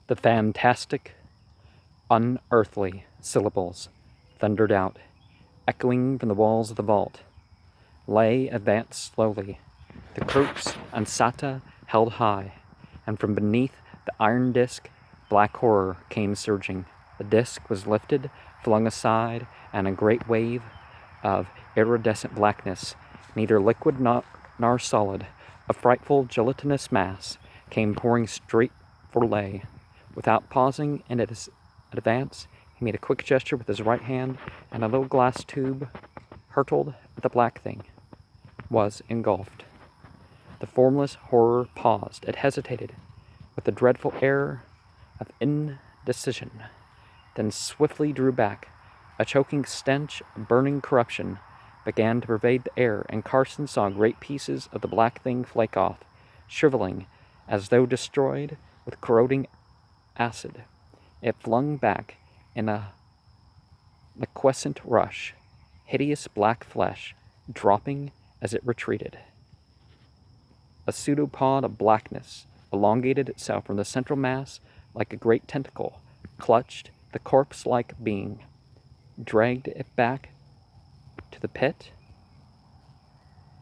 The fantastic, unearthly syllables thundered out, echoing from the walls of the vault. Lay advanced slowly, the crux ansata held high, and from beneath the iron disk, black horror came surging. The disk was lifted, flung aside, and a great wave of iridescent blackness, neither liquid nor solid, a frightful gelatinous mass, came pouring straight for Lay. Without pausing in its advance, he made a quick gesture with his right hand, and a little glass tube hurtled at the black thing. Was engulfed. The formless horror paused. It hesitated, with a dreadful air of indecision, then swiftly drew back. A choking stench of burning corruption began to pervade the air, and Carson saw great pieces of the black thing flake off, shriveling as though destroyed with corroding acid. It flung back in a liquescent rush, hideous black flesh dropping as it retreated. A pseudopod of blackness elongated itself from the central mass like a great tentacle, clutched the corpse-like being, dragged it back to the pit,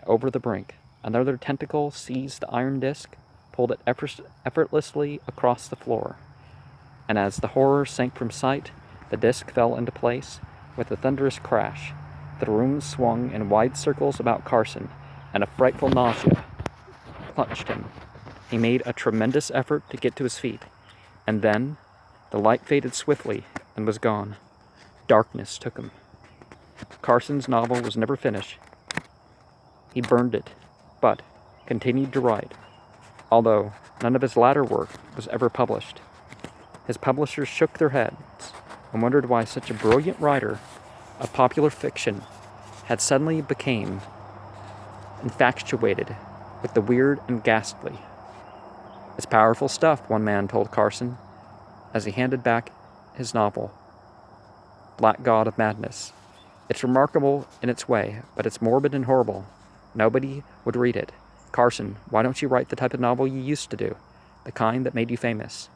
over the brink. Another tentacle seized the iron disc, pulled it effortlessly across the floor, and as the horror sank from sight, the disc fell into place with a thunderous crash. The room swung in wide circles about Carson, and a frightful nausea clutched him. He made a tremendous effort to get to his feet, and then the light faded swiftly and was gone. Darkness took him. Carson's novel was never finished. He burned it, but continued to write, although none of his latter work was ever published. His publishers shook their heads and wondered why such a brilliant writer of popular fiction had suddenly become infatuated with the weird and ghastly. "It's powerful stuff," one man told Carson as he handed back his novel, Black God of Madness. "It's remarkable in its way, but it's morbid and horrible. Nobody would read it. Carson, why don't you write the type of novel you used to do, the kind that made you famous?"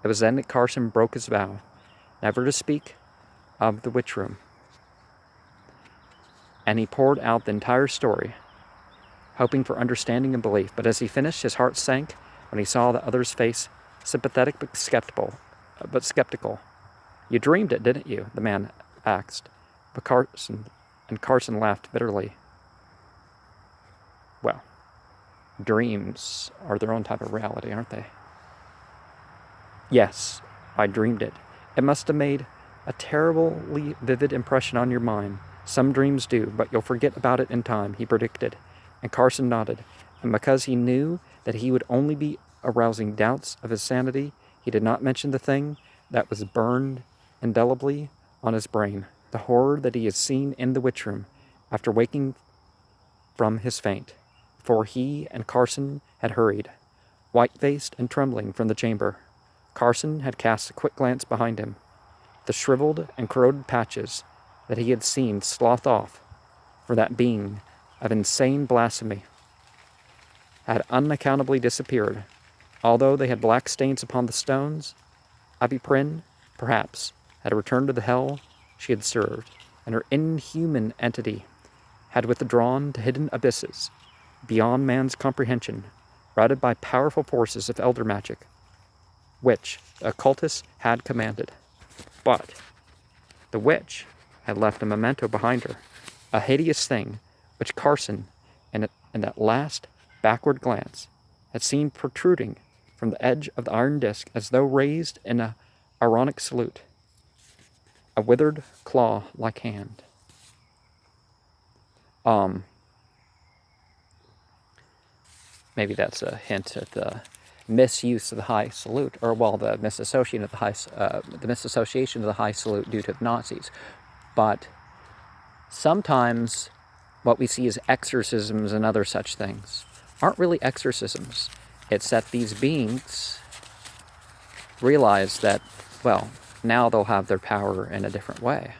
It was then that Carson broke his vow, never to speak of the witch room. And he poured out the entire story, hoping for understanding and belief. But as he finished, his heart sank when he saw the other's face, sympathetic but skeptical. "You dreamed it, didn't you?" the man asked. But Carson laughed bitterly. "Well, dreams are their own type of reality, aren't they?" "Yes, I dreamed it. It must have made a terribly vivid impression on your mind. Some dreams do, but you'll forget about it in time," he predicted. And Carson nodded, and because he knew that he would only be arousing doubts of his sanity, he did not mention the thing that was burned indelibly on his brain, the horror that he had seen in the witch room after waking from his faint. For he and Carson had hurried, white-faced and trembling, from the chamber. Carson had cast a quick glance behind him. The shriveled and corroded patches that he had seen slough off for that being of insane blasphemy had unaccountably disappeared. Although they had black stains upon the stones, Abi Prin, perhaps, had returned to the hell she had served, and her inhuman entity had withdrawn to hidden abysses beyond man's comprehension, routed by powerful forces of elder magic, which the occultists had commanded. But the witch had left a memento behind her, a hideous thing which Carson, in that last backward glance, had seen protruding from the edge of the iron disc as though raised in an ironic salute, a withered claw-like hand. Maybe that's a hint at the misuse of the high salute, or the misassociation of the high salute due to the Nazis. But sometimes what we see as exorcisms and other such things aren't really exorcisms. It's that these beings realize that, well, now they'll have their power in a different way.